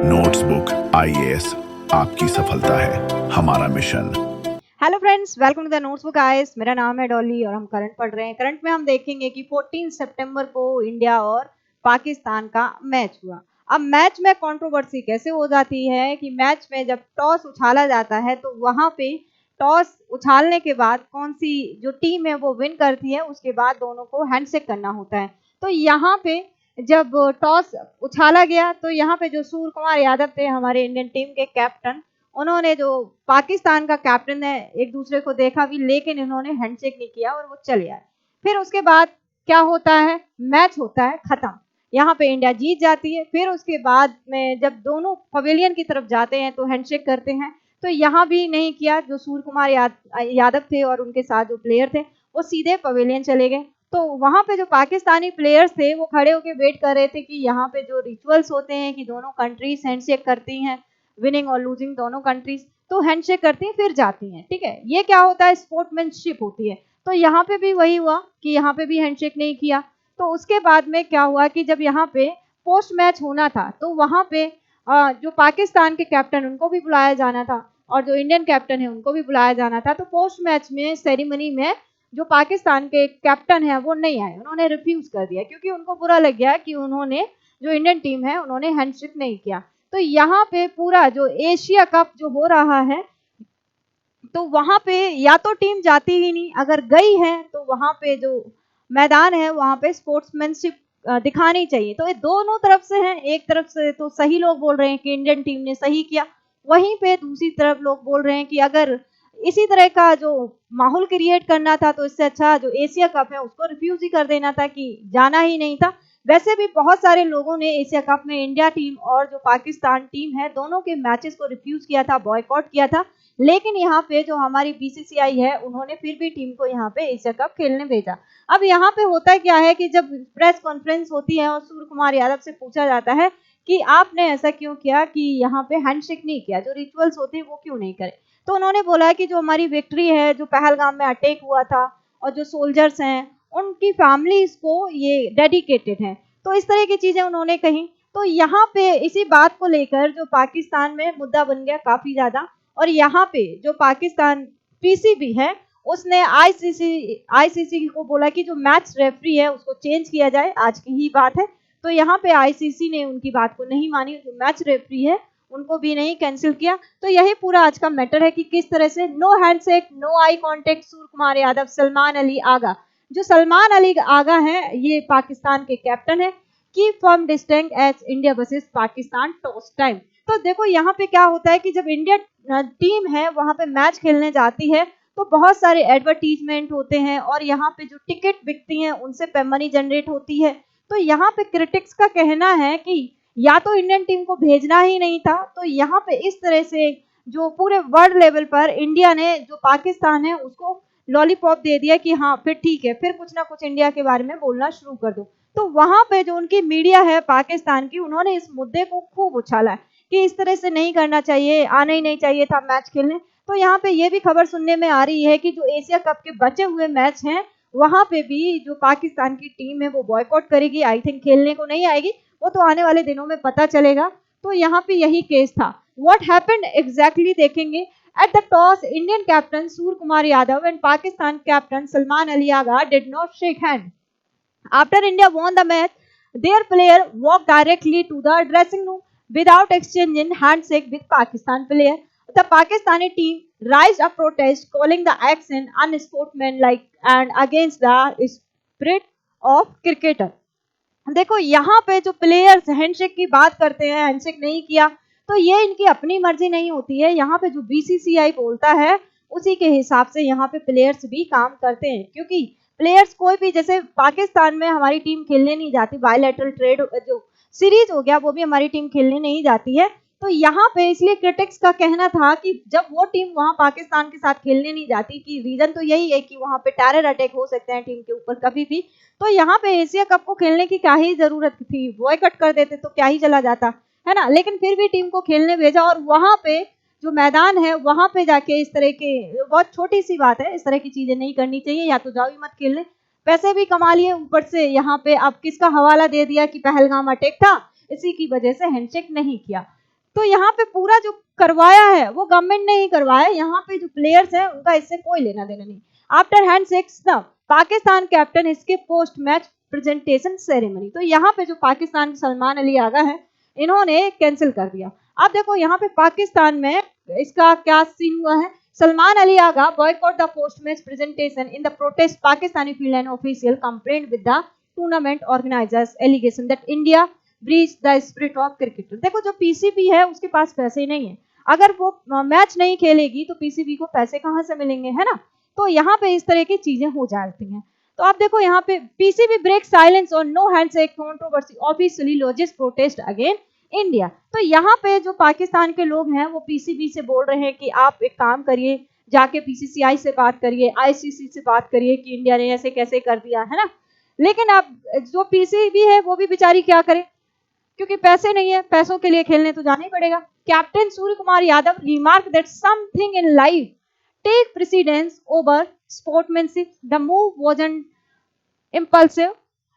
Notebook IAS आपकी सफलता है हमारा mission. Hello friends, welcome to the Notesbook IAS. मेरा नाम है डॉली और हम करंट पढ़ रहे हैं। करंट में हम देखेंगे कि 14 सितंबर को इंडिया और पाकिस्तान का मैच हुआ। अब मैच में कंट्रोवर्सी कैसे हो जाती है कि मैच में जब टॉस उछाला जाता है तो वहां पे टॉस उछालने के बाद कौन सी जो टीम है वो विन करती है, उसके बाद दोनों को हैंडशेक करना होता है। तो यहाँ पे जब टॉस उछाला गया तो यहाँ पे जो सूर्य कुमार यादव थे, हमारे इंडियन टीम के कैप्टन, उन्होंने जो पाकिस्तान का कैप्टन है एक दूसरे को देखा भी, लेकिन इन्होंने हैंडशेक नहीं किया और वो चले आए। फिर उसके बाद क्या होता है, मैच होता है खत्म। यहाँ पे इंडिया जीत जाती है। फिर उसके बाद में जब दोनों पवेलियन की तरफ जाते हैं तो हैंडशेक करते हैं। तो यहाँ भी नहीं किया। जो सूर्य कुमार यादव थे और उनके साथ जो प्लेयर थे वो सीधे पवेलियन चले गए। तो वहां पे जो पाकिस्तानी प्लेयर्स थे वो खड़े होकर वेट कर रहे थे कि यहाँ पे जो रिचुअल्स होते हैं कि दोनों कंट्रीज हैंडशेक करती हैं, विनिंग और लूजिंग दोनों कंट्रीज, तो हैंडशेक करती हैं फिर जाती हैं। ठीक है, ये क्या होता है, स्पोर्ट्समैनशिप होती है। तो यहाँ पे भी वही हुआ कि यहाँ पे भी हैंडशेक नहीं किया। तो उसके बाद में क्या हुआ कि जब यहाँ पे पोस्ट मैच होना था तो वहां पे जो पाकिस्तान के कैप्टन उनको भी बुलाया जाना था और जो इंडियन कैप्टन है उनको भी बुलाया जाना था। तो पोस्ट मैच में सेरेमनी में जो पाकिस्तान के कैप्टन है वो नहीं आए, उन्होंने रिफ्यूज कर दिया क्योंकि उनको बुरा लग गया कि उन्होंने जो इंडियन टीम है उन्होंने हैंडशेक नहीं किया। तो यहाँ पे पूरा जो एशिया कप जो हो रहा है तो वहां पे या तो टीम जाती ही नहीं, अगर गई है तो वहां पे जो मैदान है वहां पे स्पोर्ट्समैनशिप दिखानी चाहिए। तो ये दोनों तरफ से है। एक तरफ से तो सही लोग बोल रहे हैं कि इंडियन टीम ने सही किया, वहीं पे दूसरी तरफ लोग बोल रहे हैं कि अगर इसी तरह का जो माहौल क्रिएट करना था तो इससे अच्छा जो एशिया कप है उसको रिफ्यूज ही कर देना था, कि जाना ही नहीं था। वैसे भी बहुत सारे लोगों ने एशिया कप में इंडिया टीम और जो पाकिस्तान टीम है दोनों के मैचेस को रिफ्यूज किया था, बॉयकॉट किया था। लेकिन यहाँ पे जो हमारी बीसीसीआई है उन्होंने फिर भी टीम को यहाँ पे एशिया कप खेलने भेजा। अब यहाँ पे होता क्या है कि जब प्रेस कॉन्फ्रेंस होती है और सूर्य कुमार यादव से पूछा जाता है कि आपने ऐसा क्यों किया कि यहाँ पे हैंडशेक नहीं किया, जो रिचुअल्स होते हैं वो क्यों नहीं करे, तो उन्होंने बोला कि जो हमारी विक्ट्री है, जो पहलगाम में अटैक हुआ था और जो सोल्जर्स हैं उनकी फैमिलीज को ये डेडिकेटेड है। तो इस तरह की चीजें उन्होंने कही। तो यहाँ पे इसी बात को लेकर जो पाकिस्तान में मुद्दा बन गया काफी ज्यादा। और यहाँ पे जो पाकिस्तान पीसीबी है उसने आईसीसी को बोला कि जो मैच रेफरी है उसको चेंज किया जाए, आज की ही बात है। तो यहाँ पे आईसीसी ने उनकी बात को नहीं मानी, जो मैच रेफरी है उनको भी नहीं, कैंसिल किया। तो यही पूरा आज का मैटर है कि किस तरह से no handshake, no eye contact, Surya Kumar Yadav, Salman Ali Agha. जो सलमान अली आगा है ये पाकिस्तान के कैप्टन है। Keep firm distance as India versus Pakistan toss time. तो देखो यहाँ पे क्या होता है कि जब इंडिया टीम है वहां पे मैच खेलने जाती है तो बहुत सारे एडवर्टीजमेंट होते हैं और यहाँ पे जो टिकट बिकती हैं उनसे मनी जनरेट होती है। तो यहाँ पे क्रिटिक्स का कहना है कि या तो इंडियन टीम को भेजना ही नहीं था। तो यहाँ पे इस तरह से जो पूरे वर्ल्ड लेवल पर इंडिया ने जो पाकिस्तान है उसको लॉलीपॉप दे दिया कि हाँ फिर ठीक है, फिर कुछ ना कुछ इंडिया के बारे में बोलना शुरू कर दो। तो वहां पे जो उनकी मीडिया है पाकिस्तान की, उन्होंने इस मुद्दे को खूब उछाला है कि इस तरह से नहीं करना चाहिए, आना ही नहीं चाहिए था मैच खेलने। तो यहाँ पे ये भी खबर सुनने में आ रही है कि जो एशिया कप के बचे हुए मैच हैं वहां पे भी जो पाकिस्तान की टीम है वो बॉयकॉट करेगी, आई थिंक खेलने को नहीं आएगी। वो तो आने वाले दिनों में पता चलेगा। तो यहाँ पे यही केस था। व्हाट हैपेंड एग्जैक्टली देखेंगे। At the toss Indian captain Surya Kumar Yadav and Pakistan captain Salman Ali Agha did not shake hand. After India won the match, their player walked directly to the dressing room without exchanging handshake with Pakistan player. The Pakistani team raised a protest, calling the action unsportsmanlike and against the spirit of cricketer. देखो यहाँ पे जो players handshake की बात करते हैं, handshake नहीं किया, तो ये इनकी अपनी मर्जी नहीं होती है। यहाँ पे जो बीसीसीआई बोलता है उसी के हिसाब से यहाँ पे प्लेयर्स भी काम करते हैं, क्योंकि प्लेयर्स कोई भी, जैसे पाकिस्तान में हमारी टीम खेलने नहीं जाती, बायलैटरल ट्रेड जो सीरीज हो गया वो भी हमारी टीम खेलने नहीं जाती है। तो यहाँ पे इसलिए क्रिटिक्स का कहना था कि जब वो टीम वहां पाकिस्तान के साथ खेलने नहीं जाती, कि रीजन तो यही है कि वहां पे टेरर अटैक हो सकते हैं टीम के ऊपर कभी भी। तो यहाँ पे एशिया कप को खेलने की क्या ही जरूरत थी, बॉयकॉट कर देते तो क्या ही चला जाता है ना। लेकिन फिर भी टीम को खेलने भेजा और वहां पे जो मैदान है वहां पे जाके इस तरह के, बहुत छोटी सी बात है, इस तरह की चीजें नहीं करनी चाहिए। या तो जाओ ही मत खेलने, पैसे भी कमा लिए, ऊपर से यहाँ पे अब किसका हवाला दे दिया कि पहलगाम अटैक था, इसी की वजह से हैंडशेक नहीं किया। तो यहाँ पे पूरा जो करवाया है वो गवर्नमेंट ने ही करवाया, यहाँ पे जो प्लेयर्स हैं उनका इससे कोई लेना देना नहीं। After handshakes the Pakistan captain इसके पोस्ट मैच प्रेजेंटेशन सेरेमनी, तो यहाँ पे जो पाकिस्तान के सलमान अली आगा है इन्होंने कैंसिल कर दिया। अब देखो यहाँ पे पाकिस्तान में इसका क्या सीन हुआ है, सलमान अली आगा boycott the post match presentation in the protest Pakistani field and official complained with the tournament organizers allegation that India breached the spirit of cricket। देखो जो पीसीबी है उसके पास पैसे नहीं है, अगर वो मैच नहीं खेलेगी तो पीसीबी को पैसे कहाँ से मिलेंगे, है ना। तो यहाँ पे इस तरह की चीजें हो जाती हैं। तो आप देखो यहाँ पे पीसीबी ब्रेक साइलेंस और no handshake controversy officially lodges protest against India. तो यहाँ पे जो पाकिस्तान के लोग हैं वो पीसीबी से बोल रहे हैं कि आप एक काम करिए, जाके पीसीसीआई से बात करिए, आईसीसी से बात करिए कि इंडिया ने ऐसे कैसे कर दिया, है ना। लेकिन अब जो पीसीबी है वो भी बेचारी क्या करे, क्योंकि पैसे नहीं है, पैसों के लिए खेलने तो जाना ही पड़ेगा। Captain Surya Kumar Yadav remark that something in life take precedence over sportsmanship, the move wasn't impulsive.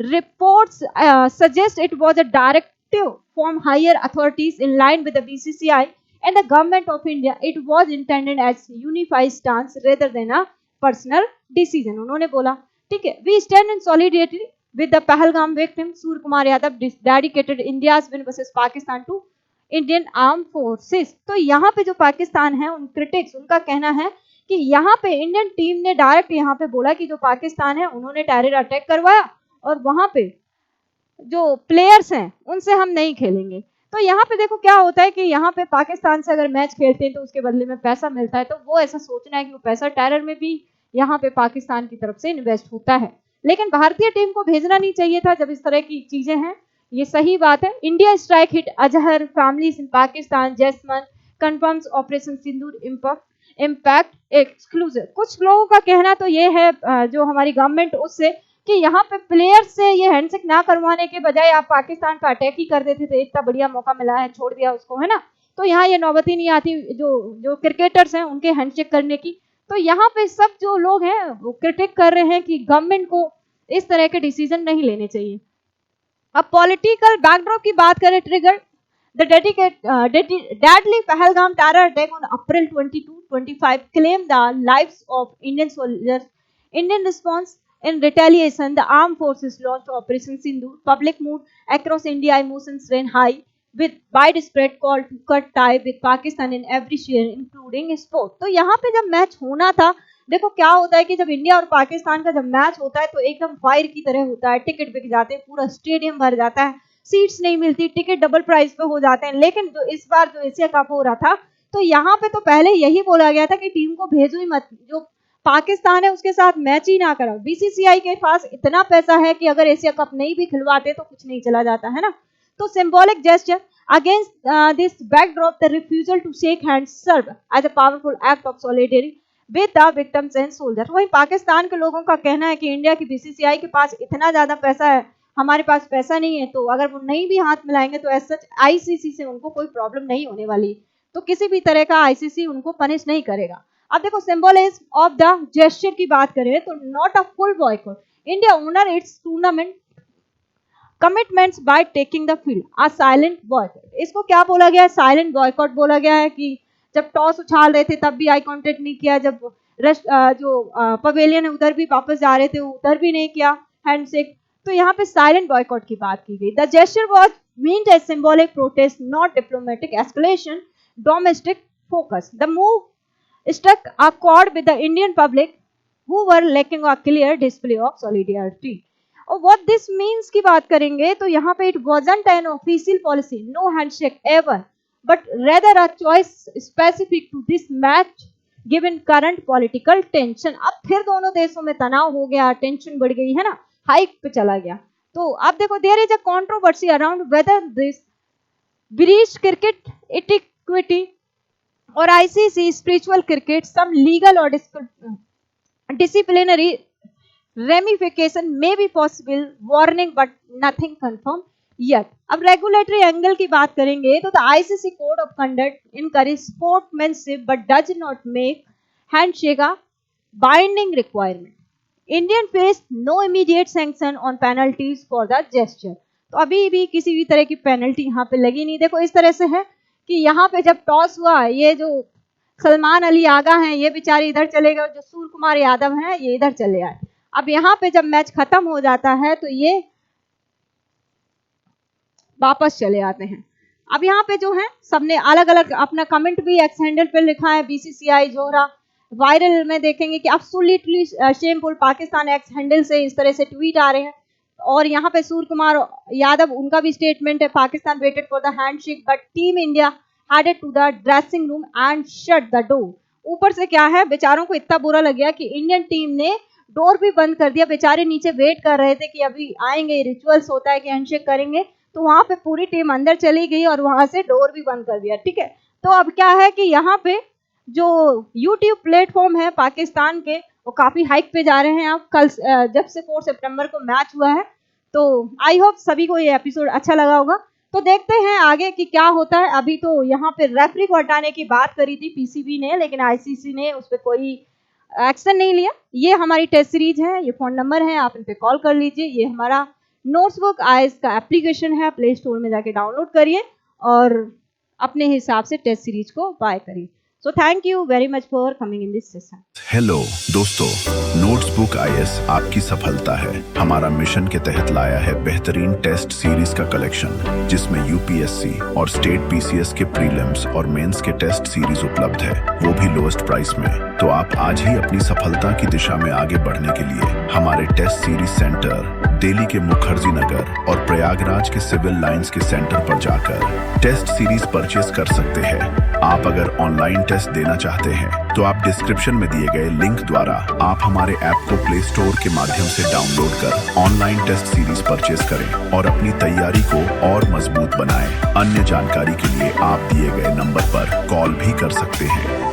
Reports suggest it was a directive from higher authorities in line with the BCCI and the government of India. It was intended as unified stance rather than a personal decision. उन्होंने बोला ठीक है, we stand in solidarity with the Pahalgam victim. Surya Kumar Yadav dedicated India's win versus Pakistan to Indian Armed Forces. तो यहाँ पे जो पाकिस्तान है उन क्रिटिक्स उनका कहना है कि यहाँ पे इंडियन टीम ने डायरेक्ट यहाँ पे बोला कि जो पाकिस्तान है उन्होंने टेरर अटैक करवाया और वहां पे जो प्लेयर्स हैं उनसे हम नहीं खेलेंगे। तो यहाँ पे देखो क्या होता है कि यहाँ पे पाकिस्तान से अगर मैच खेलते हैं तो उसके बदले में पैसा मिलता है, तो वो ऐसा सोचना है कि वो पैसा टेरर में भी यहाँ पे पाकिस्तान की तरफ से इन्वेस्ट होता है। लेकिन भारतीय टीम को भेजना नहीं चाहिए था जब इस तरह की चीजें हैं, ये सही बात है। India strike hit Azhar families in Pakistan, जैसमन confirms operation Sindoor impact exclusive. कुछ लोगों का कहना तो ये है जो हमारी गवर्नमेंट उससे कि यहाँ पे प्लेयर्स से ये हैंडशेक ना करवाने के बजाय आप पाकिस्तान का अटैक ही कर देते थे, इतना बढ़िया मौका मिला है छोड़ दिया उसको, है ना। तो यहाँ ये नौबत ही नहीं आती जो क्रिकेटर्स हैं उनके हैंडशेक करने की। तो यहाँ पे सब जो लोग हैं वो क्रिटिक कर रहे हैं कि गवर्नमेंट को इस तरह के डिसीजन नहीं लेने चाहिए। अब पॉलिटिकल बैकड्रॉप की बात करें, trigger the deadly Pahalgam terror attack on April 22-25 claimed the lives of Indian soldiers. Indian response in retaliation, the armed forces launched Operation Sindoor. Public mood across India, emotions ran high with widespread call to cut tie with Pakistan in every sphere, including sport. तो यहाँ पे जब match होना था, देखो क्या होता है कि जब इंडिया और पाकिस्तान का जब मैच होता है तो एकदम फायर की तरह होता है, टिकट बिक जाते हैं, पूरा स्टेडियम भर जाता है, सीट्स नहीं मिलती, टिकट डबल प्राइस पे हो जाते हैं। लेकिन जो इस बार जो एशिया कप हो रहा था तो यहाँ पे तो पहले यही बोला गया था कि टीम को भेजो ही मत, जो पाकिस्तान है उसके साथ मैच ही ना कराओ। बीसीसीआई के पास इतना पैसा है कि अगर एशिया कप नहीं भी खिलवाते तो कुछ नहीं चला जाता, है ना। तो symbolic gesture against this backdrop the refusal to shake hand serve as a powerful act of solidarity with the victims and soldier. वहीं पाकिस्तान के लोगों का कहना है कि इंडिया की बीसीसीआई के पास इतना ज्यादा पैसा है, हमारे पास पैसा नहीं है, तो अगर वो नहीं भी हाथ मिलाएंगे तो एज सच आईसीसी से उनको कोई प्रॉब्लम नहीं होने वाली, तो किसी भी तरह का आईसीसी उनको पनिश नहीं करेगा। अब देखो सिंबलिज्म ऑफ द जेस्चर की बात करें तो not a full boycott, India honour its tournament commitments by taking the field, a silent boycott. इसको क्या बोला गया है, साइलेंट बॉयकॉट बोला गया है कि जब टॉस उछाल रहे थे तब भी आई कांटेक्ट नहीं किया, जब जो पवेलियन है उधर भी वापस जा रहे थे उधर भी नहीं किया हैंडशेक, तो यहाँ पे साइलेंट बॉयकॉट की बात की गई। The gesture was meant as symbolic protest, not diplomatic escalation, domestic focus. The move struck a chord with the Indian public who were lacking a clear display of solidarity. और what this means की बात करेंगे तो यहाँ पे it wasn't an official policy, no handshake ever, but rather a choice specific to this match given current political tension. अब फिर दोनों देशों में तनाव हो गया, टेंशन बढ़ गई, है ना, हाइक पे चला गया। तो अब देखो there is a controversy around whether this breach cricket equity और ICC spiritual cricket some legal और disciplinary ramification may be possible, warning but nothing confirm yet. अब रेगुलेटरी एंगल की बात करेंगे तो the ICC code of conduct encourage sportsmanship but does not make handshake a binding requirement. Indian face no immediate sanction on penalties for the gesture. तो अभी भी किसी भी तरह की पेनल्टी यहाँ पे लगी नहीं. देखो इस तरह से है कि यहाँ पे जब टॉस हुआ, ये जो सलमान अली आगा हैं ये बेचारे इधर चले गए, जो सूर्य कुमार यादव हैं ये इधर चले आए। अब यहाँ पे जब मैच खत्म हो जाता है तो ये वापस चले आते हैं। अब यहाँ पे जो है सबने अलग अलग अपना कमेंट भी एक्स हैंडल पे लिखा है, बीसीसीआई जोहरा। वायरल में देखेंगे कि absolutely shameful, Pakistan x handle से इस तरह से ट्वीट आ रहे हैं। और यहाँ पे सूर्य कुमार यादव उनका भी स्टेटमेंट है, Pakistan waited for the handshake but team India headed to the dressing room and shut the door. ऊपर से क्या है, बेचारों को इतना बुरा लग गया कि इंडियन टीम ने डोर भी बंद कर दिया। बेचारे नीचे वेट कर रहे थे कि अभी आएंगे, रिचुअल्स होता है कि हैंडशेक करेंगे, तो वहां पे पूरी टीम अंदर चली गई और वहां से डोर भी बंद कर दिया। ठीक है, तो अब क्या है कि यहाँ पे जो यूट्यूब प्लेटफॉर्म है पाकिस्तान के, वो काफी हाइक पे जा रहे हैं। अब कल जब से 4 सितंबर को मैच हुआ है, तो आई होप सभी को ये एपिसोड अच्छा लगा होगा। तो देखते हैं आगे कि क्या होता है। अभी तो यहाँ पे रेफरी को हटाने की बात करी थी पीसीबी ने, लेकिन आईसीसी ने उस पर कोई एक्शन नहीं लिया। ये हमारी टेस्ट सीरीज है, ये फोन नंबर है, आप इन पे कॉल कर लीजिए। ये हमारा नोट्सबुक आईएएस का एप्लीकेशन है, प्ले स्टोर में जाके डाउनलोड करिए और अपने हिसाब से टेस्ट सीरीज को बाय करिए। So thank you very much for coming in this session. Hello दोस्तों, नोट्सबुक आईएएस आपकी सफलता है हमारा मिशन के तहत लाया है बेहतरीन टेस्ट सीरीज का कलेक्शन, जिसमें यूपीएससी और स्टेट पीसीएस के प्रीलिम्स और मेंस के टेस्ट सीरीज उपलब्ध है, वो भी लोएस्ट प्राइस में। तो आप आज ही अपनी सफलता की दिशा में आगे बढ़ने के लिए हमारे टेस्ट सीरीज सेंटर दिल्ली के मुखर्जी नगर और प्रयागराज के सिविल लाइंस के सेंटर पर जाकर टेस्ट सीरीज परचेस कर सकते हैं। आप अगर ऑनलाइन टेस्ट देना चाहते हैं तो आप डिस्क्रिप्शन में दिए गए लिंक द्वारा आप हमारे ऐप को प्ले स्टोर के माध्यम से डाउनलोड कर ऑनलाइन टेस्ट सीरीज परचेस करें और अपनी तैयारी को और मजबूत बनाएं। अन्य जानकारी के लिए आप दिए गए नंबर पर कॉल भी कर सकते हैं।